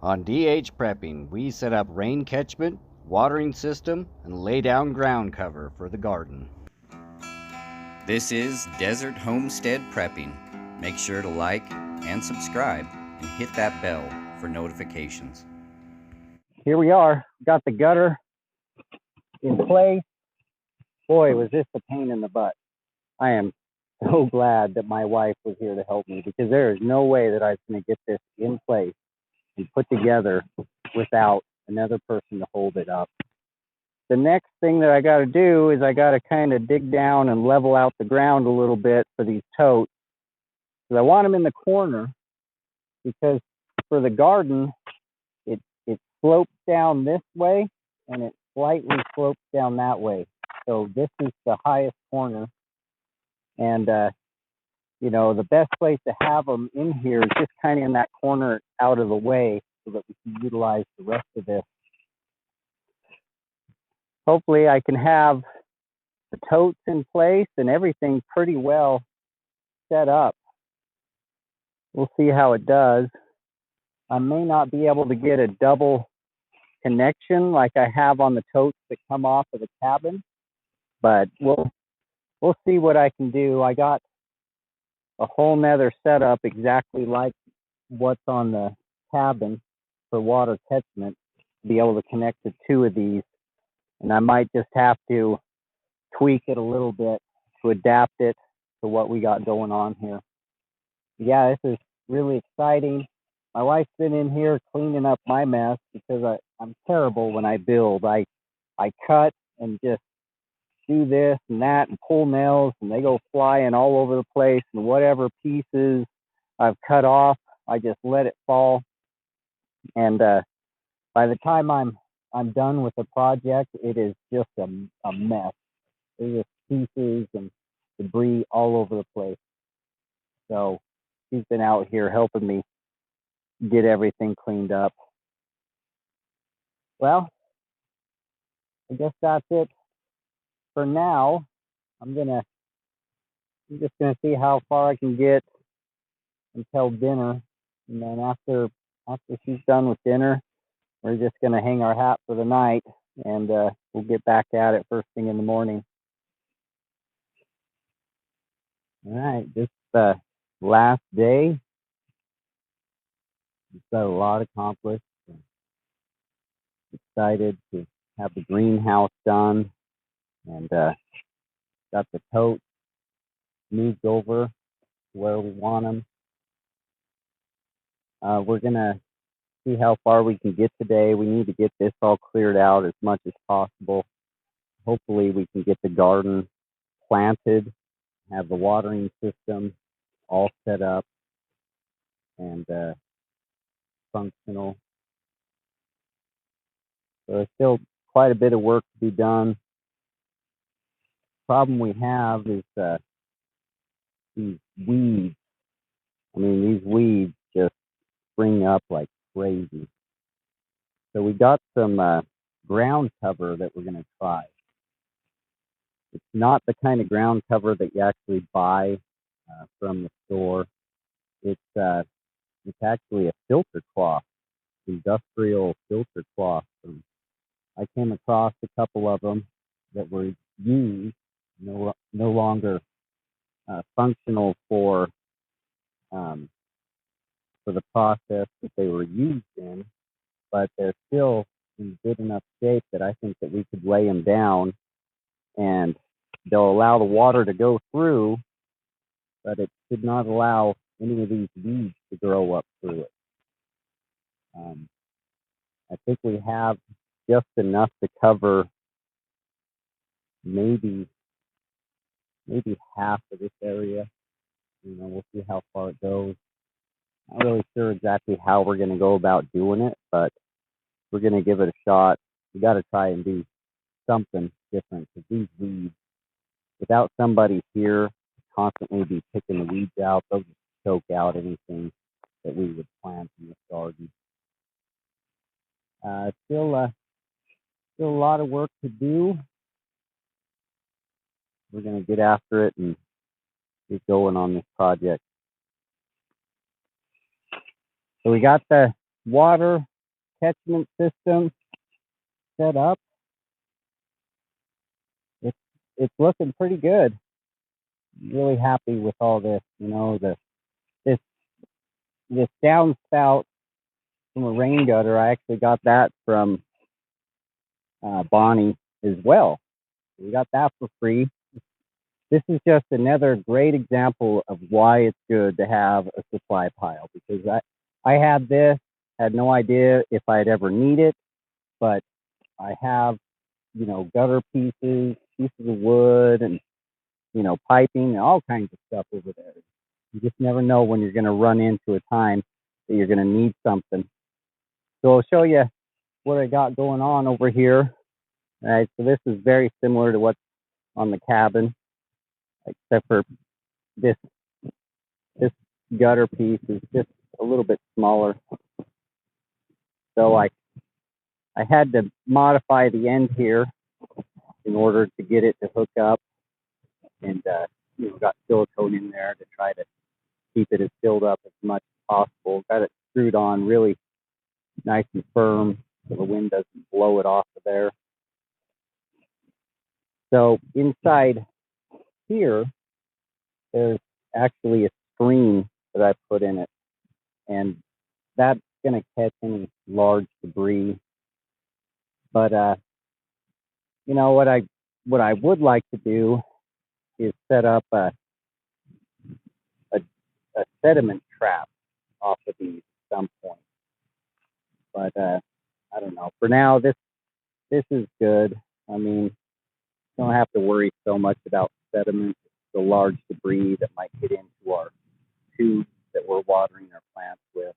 On DH Prepping, we set up rain catchment, watering system, and lay down ground cover for the garden. This is Desert Homestead Prepping. Make sure to like and subscribe and hit that bell for notifications. Here we are, got the gutter in place. Boy, was this a pain in the butt. I am so glad that my wife was here to help me, because there is no way that I was going to get this in place and put together without another person to hold it up. The next thing that I got to do is I got to kind of dig down and level out the ground a little bit for these totes. Because I want them in the corner, because for the garden, it slopes down this way and it slightly slopes down that way. So this is the highest corner. And, the best place to have them in here is just kind of in that corner out of the way so that we can utilize the rest of this. Hopefully I can have the totes in place and everything pretty well set up. We'll see how it does. I may not be able to get a double connection like I have on the totes that come off of the cabin, but we'll see what I can do. I got a whole nother setup exactly like what's on the cabin for water catchment to be able to connect the two of these, and I might just have to tweak it a little bit to adapt it to what we got going on here. Yeah, this is really exciting. My wife's been in here cleaning up my mess because I'm terrible when I build. I cut and just do this and that and pull nails, and they go flying all over the place, and whatever pieces I've cut off, I just let it fall. And by the time I'm done with the project, it is just a mess. There's just pieces and debris all over the place. So she's been out here helping me get everything cleaned up. Well, I guess that's it for now. I'm just gonna see how far I can get until dinner, and then after she's done with dinner, we're just gonna hang our hat for the night, and we'll get back at it first thing in the morning. All right, this is the last day. We've got a lot accomplished. Excited to have the greenhouse done, and got the totes moved over to where we want them. We're gonna see how far we can get today. We need to get this all cleared out as much as possible. Hopefully we can get the garden planted, have the watering system all set up and functional. So there's still quite a bit of work to be done. Problem we have is these weeds. I mean, these weeds just spring up like crazy. So we got some ground cover that we're going to try. It's not the kind of ground cover that you actually buy from the store. It's actually a filter cloth, industrial filter cloth. And I came across a couple of them that were used, no longer functional for the process that they were used in, but they're still in good enough shape that I think that we could lay them down and they'll allow the water to go through, but it should not allow any of these weeds to grow up through it. I think we have just enough to cover maybe half of this area. We'll see how far it goes. Not really sure exactly how we're going to go about doing it, but we're going to give it a shot. We got to try and do something different, because these weeds, without somebody here to constantly be picking the weeds out, they'll just choke out anything that we would plant in this garden. Still a lot of work to do. We're going to get after it and get going on this project. So we got the water catchment system set up. It's looking pretty good. Really happy with all this. This this downspout from a rain gutter. I actually got that from Bonnie as well. We got that for free. This is just another great example of why it's good to have a supply pile, because I had this, had no idea if I'd ever need it, but I have, gutter pieces of wood and, piping and all kinds of stuff over there. You just never know when you're going to run into a time that you're going to need something. So I'll show you what I got going on over here. All right, so this is very similar to what's on the cabin, except for this gutter piece is just a little bit smaller. So I had to modify the end here in order to get it to hook up, and got silicone in there to try to keep it as filled up as much as possible. Got it screwed on really nice and firm so the wind doesn't blow it off of there. So inside here, there's actually a screen that I put in it, and that's going to catch any large debris. But what I would like to do is set up a sediment trap off of these at some point. But I don't know. For now, this is good. I mean, don't have to worry so much about sediment, the large debris that might get into our tubes that we're watering our plants with.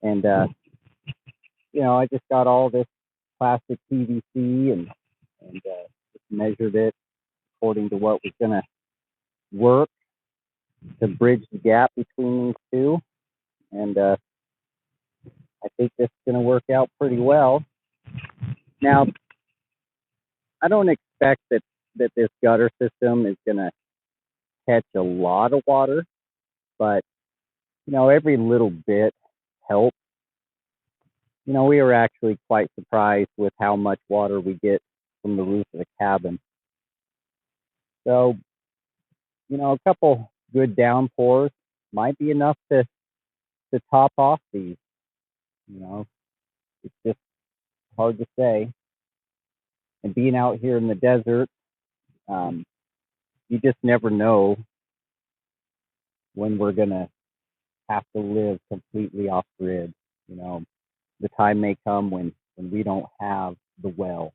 And I just got all this plastic PVC and just measured it according to what was going to work to bridge the gap between these two. And I think this is going to work out pretty well. Now, I don't expect that this gutter system is going to catch a lot of water, but, every little bit helps. We were actually quite surprised with how much water we get from the roof of the cabin. So, a couple good downpours might be enough to top off these. It's just hard to say. And being out here in the desert, you just never know when we're going to have to live completely off grid. The time may come when we don't have the well,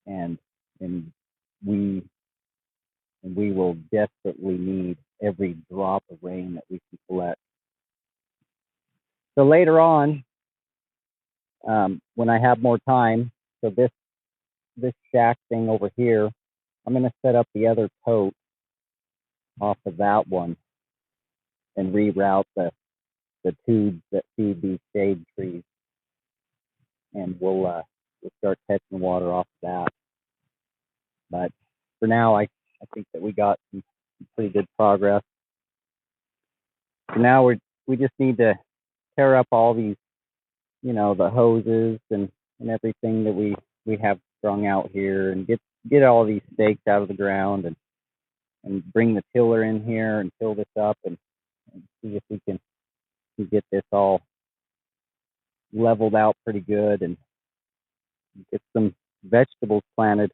and we will desperately need every drop of rain that we can collect. So later on, when I have more time, so this shack thing over here, I'm going to set up the other tote off of that one and reroute the tubes that feed these shade trees, and we'll start catching water off of that. But for now, I think that we got some pretty good progress. So now we just need to tear up all these, the hoses and everything that we have strung out here, and get all these stakes out of the ground, and bring the tiller in here and fill this up, and see if we can get this all leveled out pretty good and get some vegetables planted.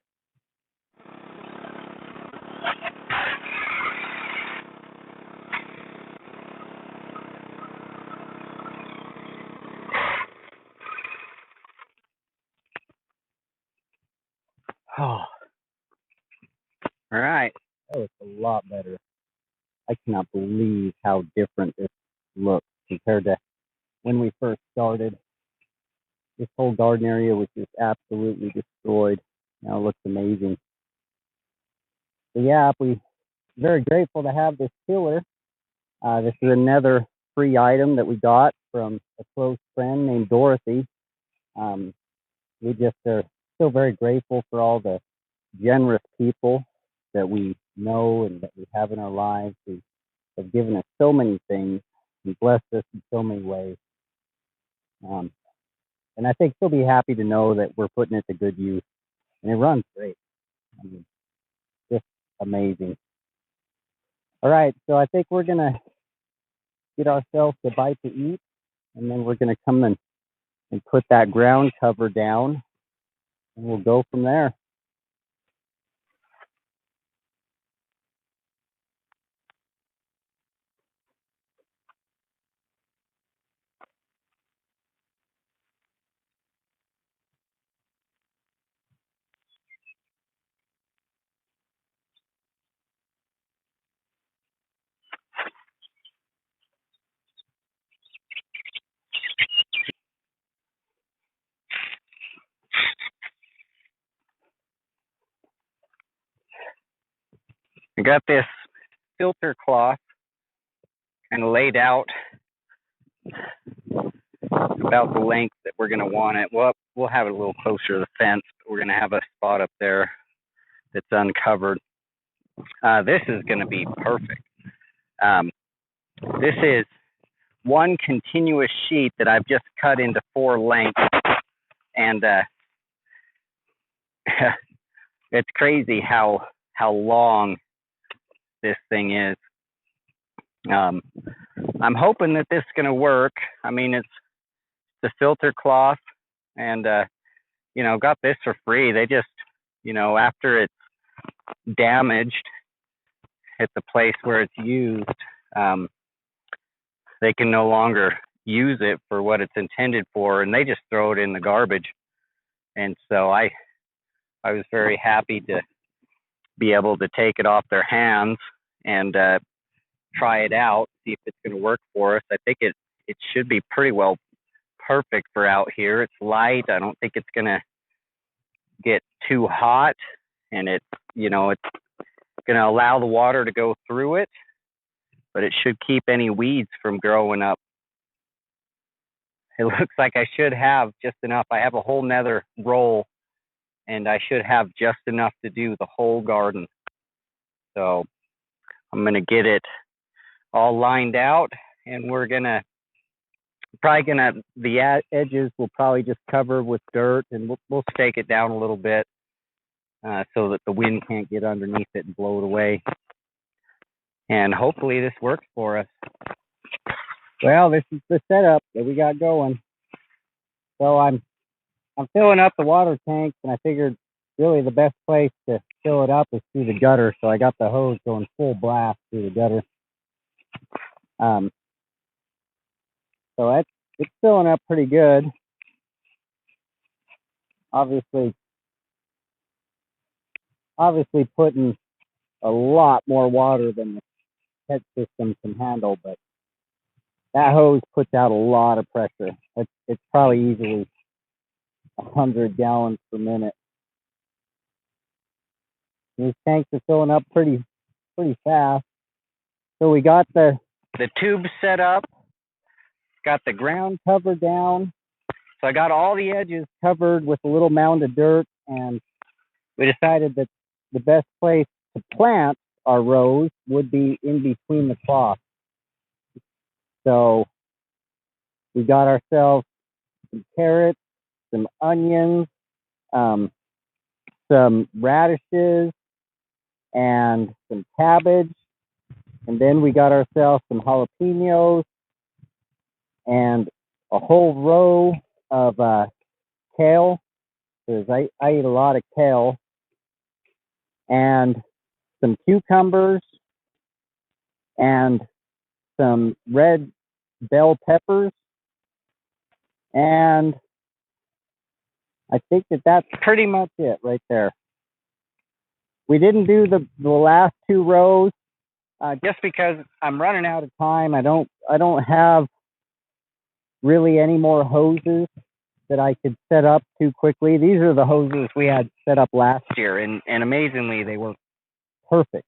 Oh, all right. That was a lot better. I cannot believe how different this looks compared to when we first started. This whole garden area was just absolutely destroyed. Now it looks amazing. So yeah, we're very grateful to have this tiller. This is another free item that we got from a close friend named Dorothy. We just are so very grateful for all the generous people that we know and that we have in our lives who have given us so many things and blessed us in so many ways. And I think she'll be happy to know that we're putting it to good use. And it runs great. I mean, just amazing. All right, so I think we're gonna get ourselves a bite to eat, and then we're gonna come and put that ground cover down, and we'll go from there. I got this filter cloth kind of laid out about the length that we're going to want it. We'll have it a little closer to the fence, but we're going to have a spot up there that's uncovered. This is going to be perfect. This is one continuous sheet that I've just cut into 4 lengths, and it's crazy how long this thing is. I'm hoping that this is going to work. I mean, it's the filter cloth, and got this for free. They just, after it's damaged at the place where it's used, they can no longer use it for what it's intended for, and they just throw it in the garbage. And so I was very happy to be able to take it off their hands and try it out, see if it's going to work for us. I think it should be pretty well perfect for out here. It's light. I don't think it's going to get too hot, and it's going to allow the water to go through it, but it should keep any weeds from growing up. It looks like I should have just enough. I have a whole nother roll, and I should have just enough to do the whole garden. So I'm going to get it all lined out, and we're going to the edges will probably just cover with dirt, and we'll stake it down a little bit so that the wind can't get underneath it and blow it away. And hopefully this works for us. Well, this is the setup that we got going. So I'm filling up the water tanks, and I figured really the best place to fill it up is through the gutter. So I got the hose going full blast through the gutter. So it's filling up pretty good. Obviously putting a lot more water than the head system can handle, but that hose puts out a lot of pressure. It's probably easily 100 gallons per minute. These tanks are filling up pretty fast. So we got the tube set up, got the ground cover down. So I got all the edges covered with a little mound of dirt, and we decided that the best place to plant our rows would be in between the cloth. So we got ourselves some carrots, some onions, some radishes, and some cabbage. And then we got ourselves some jalapenos and a whole row of kale, because I eat a lot of kale, and some cucumbers and some red bell peppers. And I think that's pretty much it right there. We didn't do the last 2 rows just because I'm running out of time. I don't have really any more hoses that I could set up too quickly. These are the hoses we had set up last year, and amazingly they were perfect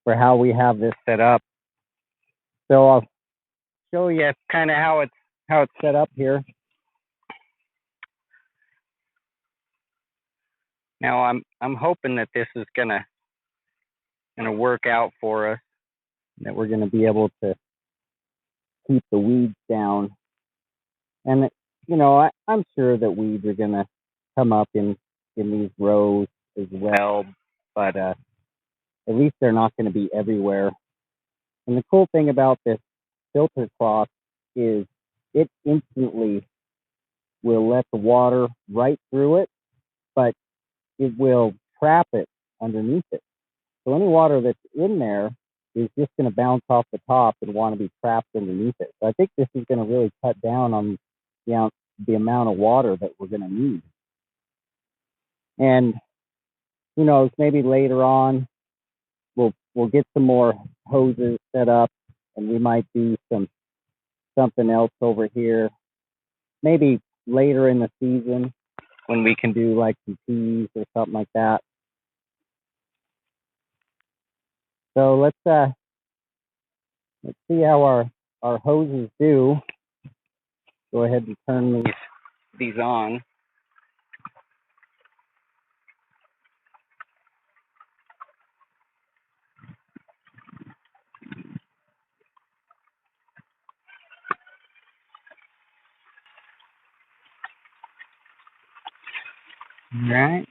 for how we have this set up. So I'll show you kind of how it's set up here. Now I'm hoping that this is gonna work out for us, that we're gonna be able to keep the weeds down. And I'm sure that weeds are gonna come up in these rows as well, but at least they're not going to be everywhere. And the cool thing about this filter cloth is it instantly will let the water right through it, but it will trap it underneath it. So any water that's in there is just going to bounce off the top and want to be trapped underneath it. So I think this is going to really cut down on the amount of water that we're going to need. And who knows, maybe later on we'll get some more hoses set up, and we might do something else over here. Maybe later in the season when we can do like some peas or something like that. So let's see how our hoses do. Go ahead and turn these on. All right,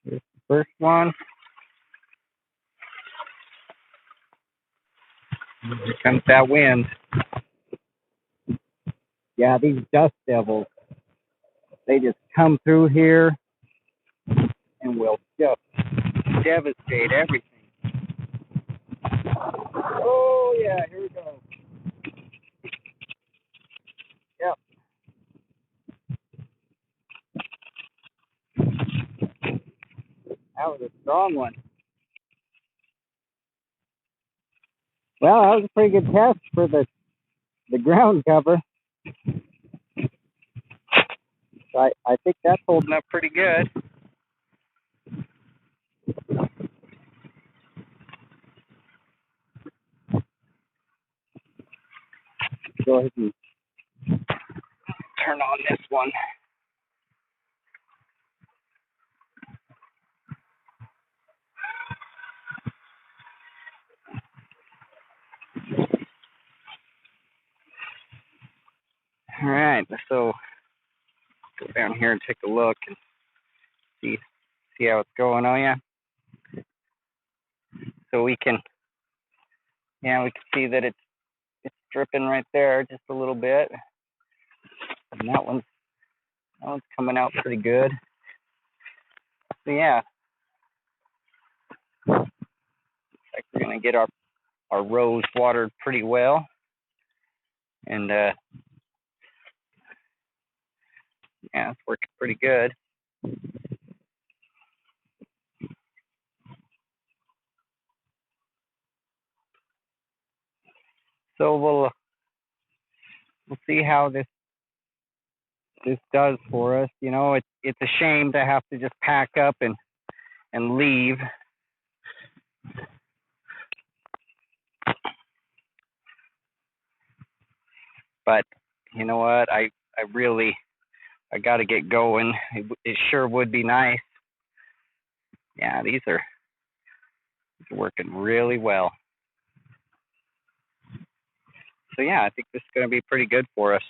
here's the first one. Here comes that wind. Yeah, these dust devils, they just come through here and will just devastate everything. Oh yeah, here we go. Yep, that was a strong one. Well, that was a pretty good test for the ground cover. I think that's holding up pretty good. Go ahead and turn on this one. All right, so go down here and take a look and see how it's going. Oh yeah, so we can see that it's dripping right there just a little bit, and that one's coming out pretty good. So yeah, looks like we're gonna get our rows watered pretty well, and yeah, it's working pretty good. So we'll see how this does for us. It's a shame to have to just pack up and leave. But you know what? I got to get going. It sure would be nice. Yeah, these are working really well. So yeah, I think this is going to be pretty good for us.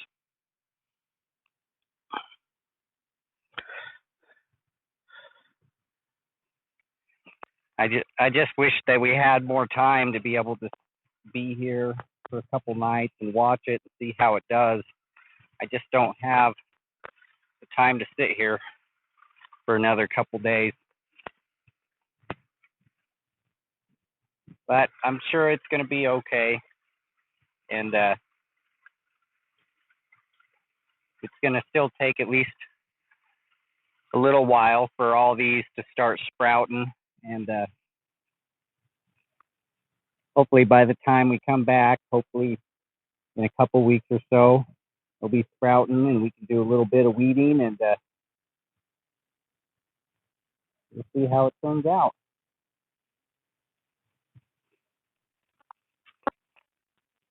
I just wish that we had more time to be able to be here for a couple nights and watch it and see how it does. I just don't have the time to sit here for another couple days. But I'm sure it's going to be okay. And it's going to still take at least a little while for all these to start sprouting. And hopefully by the time we come back, hopefully in a couple weeks or so, they'll be sprouting and we can do a little bit of weeding, and we'll see how it turns out.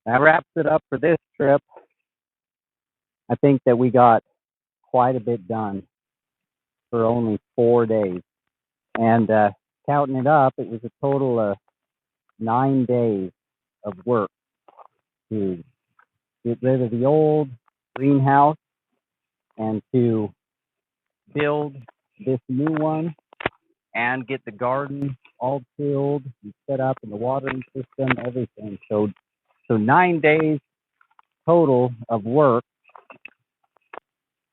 That wraps it up for this trip. I think that we got quite a bit done for only 4 days. And counting it up, it was a total of 9 days of work to get rid of the old greenhouse and to build this new one and get the garden all tilled and set up and the watering system, everything. So 9 days total of work.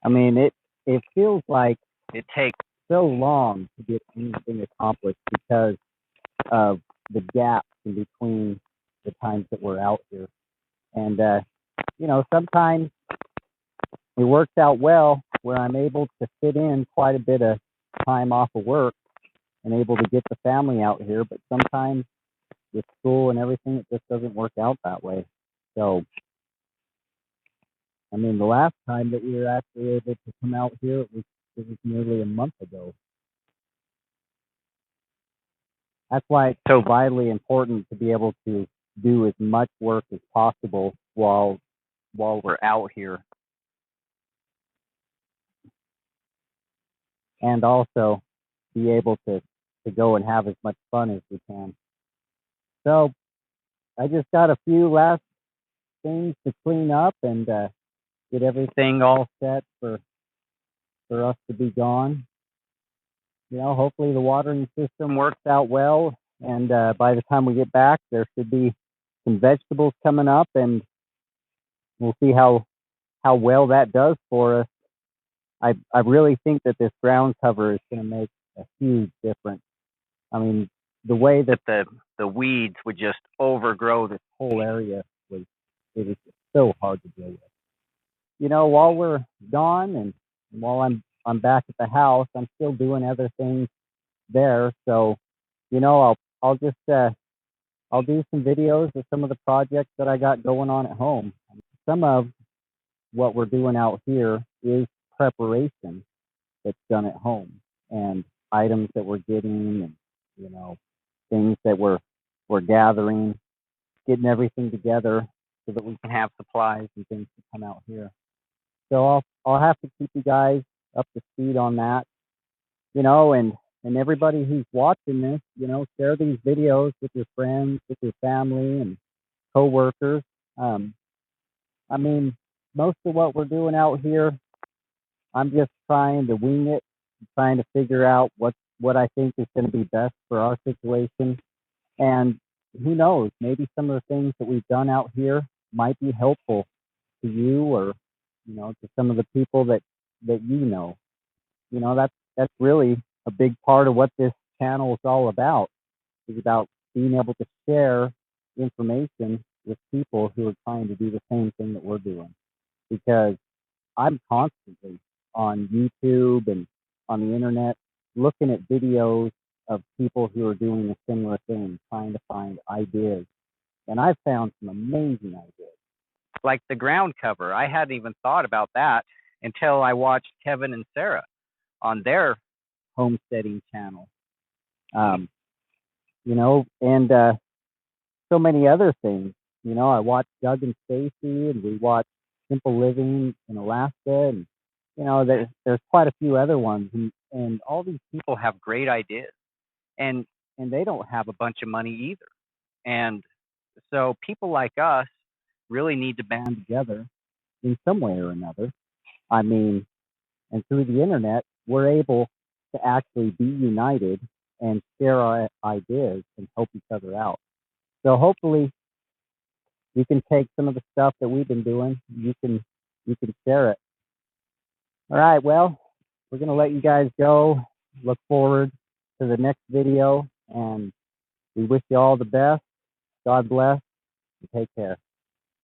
I mean, it feels like it takes so long to get anything accomplished because of the gaps in between the times that we're out here. And sometimes it works out well where I'm able to fit in quite a bit of time off of work and able to get the family out here. But sometimes with school and everything, it just doesn't work out that way. So, I mean, the last time that we were actually able to come out here, it was nearly a month ago. That's why it's so vitally important to be able to do as much work as possible while we're out here. And also be able to go and have as much fun as we can. So I just got a few last things to clean up and get everything all set for us to be gone. Hopefully the watering system works out well, and by the time we get back, there should be some vegetables coming up, and we'll see how well that does for us. I really think that this ground cover is going to make a huge difference. I mean, the way that the weeds would just overgrow this whole area was just so hard to deal with. While we're gone and while I'm back at the house, I'm still doing other things there. So, I'll just I'll do some videos of some of the projects that I got going on at home. Some of what we're doing out here is preparation that's done at home, and items that we're getting, and things that we're gathering, getting everything together so that we can have supplies and things to come out here. So I'll have to keep you guys up to speed on that, and everybody who's watching this, share these videos with your friends, with your family and coworkers. I mean, most of what we're doing out here, I'm just trying to wing it, trying to figure out what I think is going to be best for our situation. And who knows, maybe some of the things that we've done out here might be helpful to you or, to some of the people that you know. That's really a big part of what this channel is all about. It's about being able to share information with people who are trying to do the same thing that we're doing. Because I'm constantly on YouTube and on the internet looking at videos of people who are doing a similar thing, trying to find ideas. And I've found some amazing ideas. Like the ground cover. I hadn't even thought about that until I watched Kevin and Sarah on their homesteading channel. And so many other things. I watched Doug and Stacy, and we watched Simple Living in Alaska, and there's quite a few other ones, and all these people have great ideas, and they don't have a bunch of money either. And so people like us really need to band together in some way or another. I mean, and through the internet, we're able to actually be united and share our ideas and help each other out. So hopefully you can take some of the stuff that we've been doing, you can share it. All right, well, we're going to let you guys go. Look forward to the next video, and we wish you all the best. God bless, and take care.